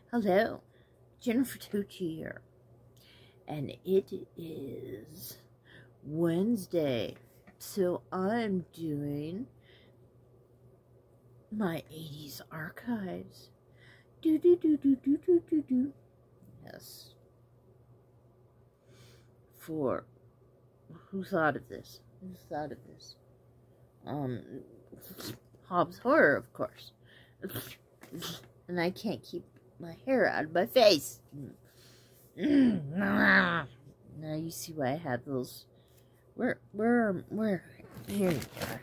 Hello, Jennifer Tucci here, and it is Wednesday, so I'm doing my 80s archives. Yes. For who thought of this? Who thought of this? Hobbs horror, of course. And I can't keep my hair out of my face. Now you see why I had those. Where? Here you are.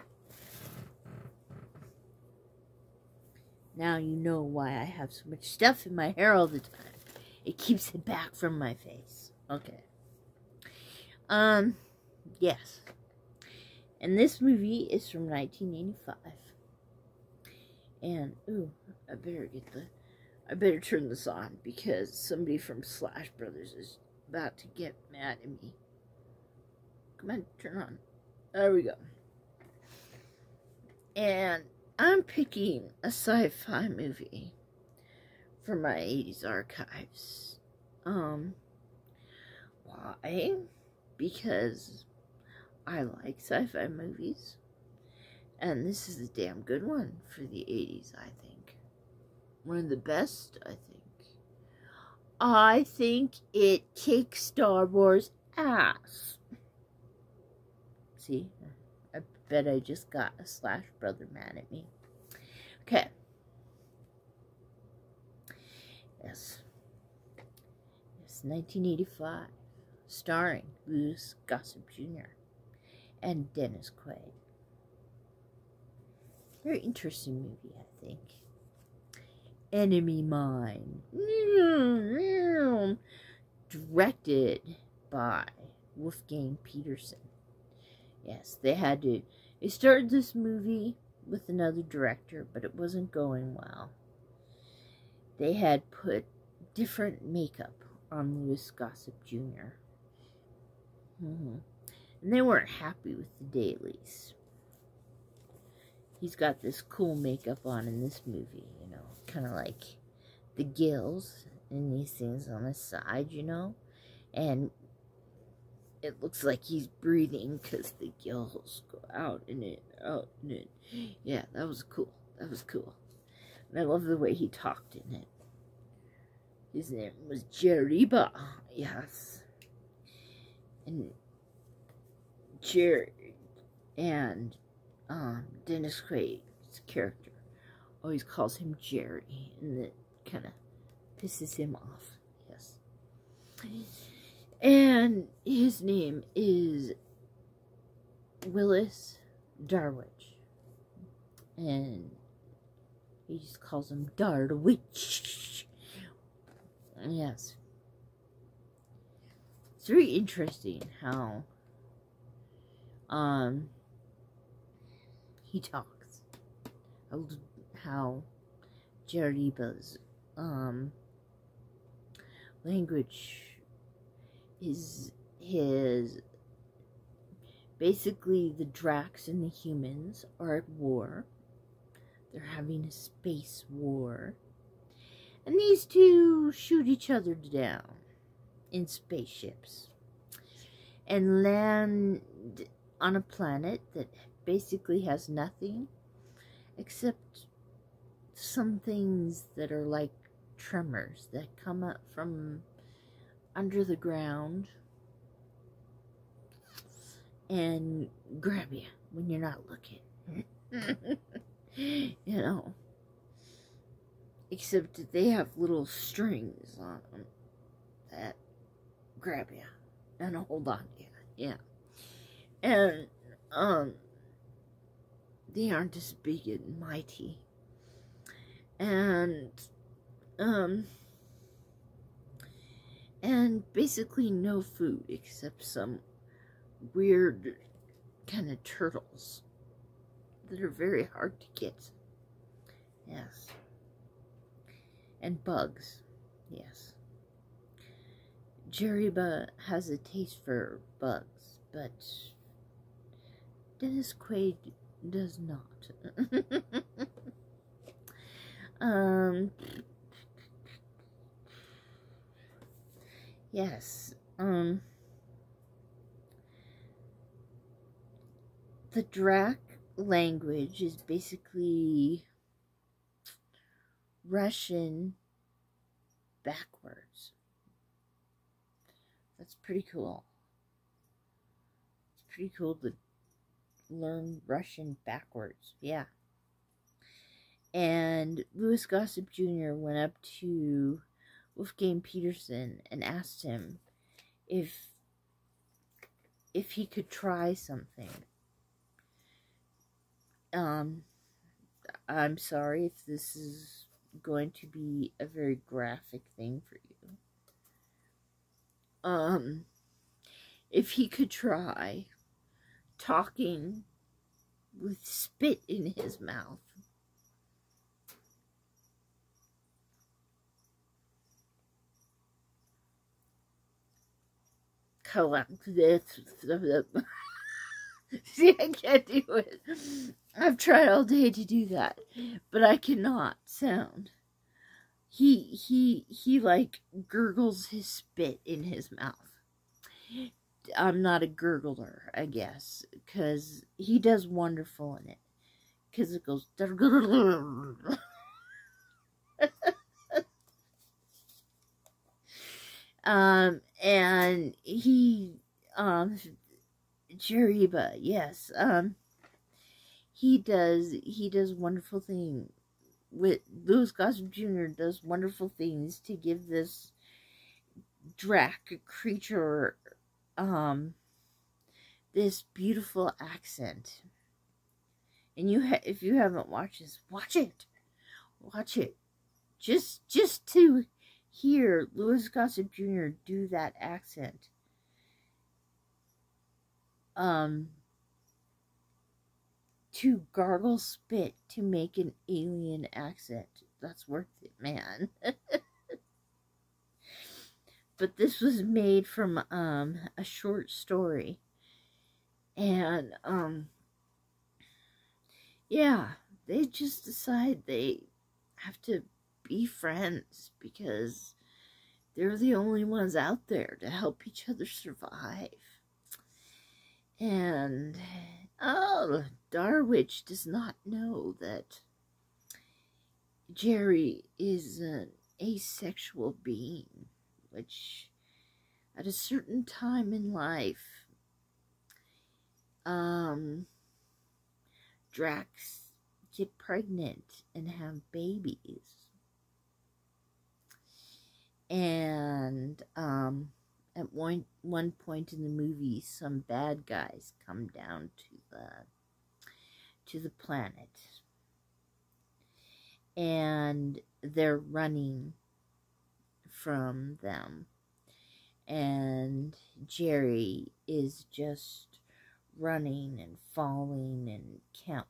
Now you know why I have so much stuff in my hair all the time. It keeps it back from my face. Okay. Yes. And this movie is from 1985. And, ooh, I better turn this on because somebody from Slash Brothers is about to get mad at me. Come on, turn on. There we go. And I'm picking a sci-fi movie for my 80s archives. Why? Because I like sci-fi movies. And this is a damn good one for the 80s, I think. One of the best, I think. I think it kicks Star Wars ass. See? I bet I just got a Slash brother mad at me. Okay. Yes. It's 1985. Starring Louis Gossett Jr. and Dennis Quaid. Very interesting movie, I think. Enemy Mine. Directed by Wolfgang Peterson. Yes, they started this movie with another director, but it wasn't going well. They had put different makeup on Louis Gossett Jr. And they weren't happy with the dailies. He's got this cool makeup on in this movie, you know, kind of like the gills and these things on the side, you know, and it looks like he's breathing because the gills go out and in, out and in. Yeah, that was cool. That was cool. And I love the way he talked in it. His name was Jeriba. Yes. And Jerry and Dennis Quaid's character always calls him Jerry, and that kind of pisses him off. Yes. And his name is Willis Darwich, and he just calls him Darwich. Yes. It's very interesting how he talks. How Jeriba's language is his. Basically, the Dracs and the humans are at war. They're having a space war. And these two shoot each other down in spaceships and land on a planet that basically has nothing except some things that are like tremors that come up from under the ground and grab you when you're not looking. You know, except that they have little strings on them that grab you and hold on to you. Yeah. And they aren't as big and mighty. And basically no food except some weird kind of turtles that are very hard to get. Yes. And bugs. Yes. Jeriba has a taste for bugs, but Dennis Quaid does not. Yes. The Drac language is basically Russian backwards. That's pretty cool. It's pretty cool to learn Russian backwards. Yeah. And Louis Gossett Jr. went up to Wolfgang Peterson and asked him if he could try something. I'm sorry if this is going to be a very graphic thing for you. If he could try talking with spit in his mouth. See, I can't do it. I've tried all day to do that, but I cannot sound. He like gurgles his spit in his mouth. I'm not a gurgler, I guess, because he does wonderful in it. Because it goes. And he, Jeriba, yes, he does wonderful things. With Louis Gossett Jr. does wonderful things to give this Drac creature, this beautiful accent. And if you haven't watched this, watch it. Watch it. Just to hear Louis Gossett Jr. do that accent. To gargle spit to make an alien accent. That's worth it, man. But this was made from a short story. And yeah, they just decide they have to be friends because they're the only ones out there to help each other survive. And Darwich does not know that Jerry is an asexual being, which at a certain time in life, Dracs get pregnant and have babies. And at one point in the movie, some bad guys come down to the planet, and they're running from them, and Jerry is just running and falling and can't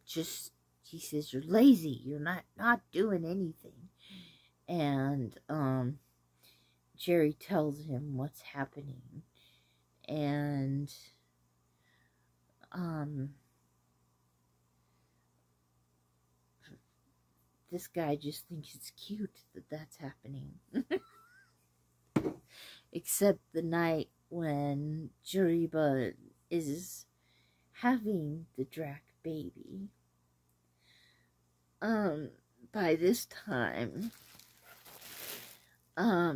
just, he says, you're lazy, you're not doing anything. And Jerry tells him what's happening, and this guy just thinks it's cute that that's happening. Except the night when Jeriba is having the Drac baby. By this time, I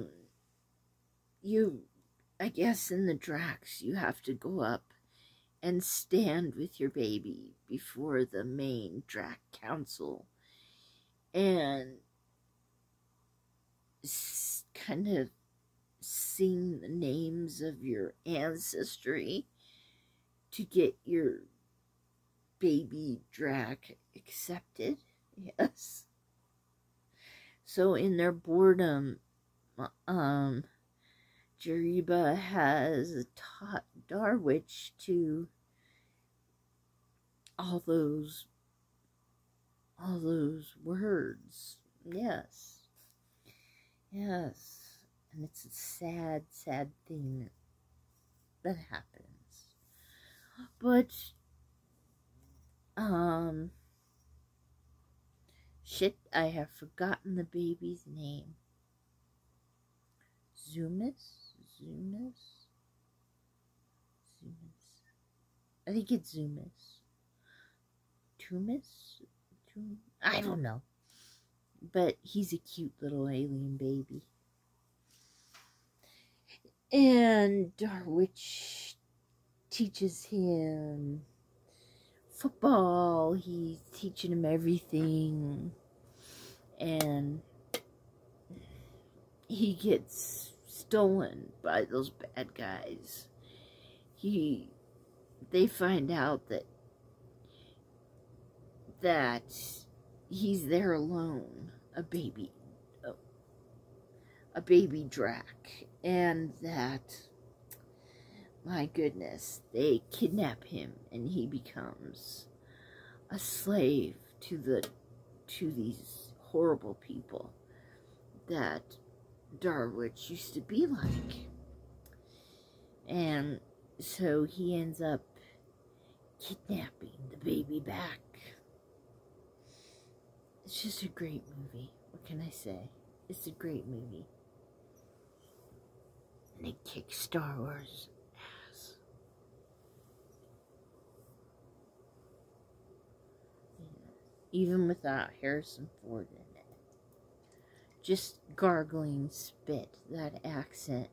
guess in the Dracs, you have to go up and stand with your baby before the main Drac Council and kind of sing the names of your ancestry to get your baby Drac accepted. Yes. So in their boredom, Jeriba has taught Darwich to all those words. Yes. Yes. And it's a sad, sad thing that happens. But shit, I have forgotten the baby's name. Zoomis? I think it's Zoomis. Tumis? I don't know. But he's a cute little alien baby. And Darwich teaches him football. He's teaching him everything. And he gets stolen by those bad guys. They find out that he's there alone, a baby Drac, and that, my goodness, they kidnap him and he becomes a slave to these horrible people that Darwich used to be like. And so he ends up kidnapping the baby back. It's just a great movie. What can I say? It's a great movie. And it kicks Star Wars ass. Yeah. Even without Harrison Ford in it. Just gargling spit, that accent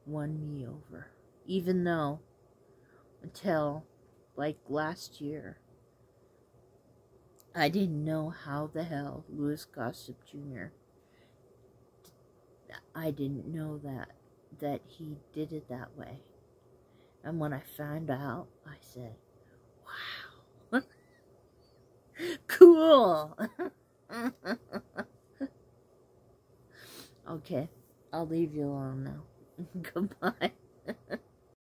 won me over. Even though, until like last year, I didn't know how the hell Louis Gossett Jr. I didn't know that he did it that way. And when I found out, I said, wow. Cool. Okay, I'll leave you alone now. Goodbye.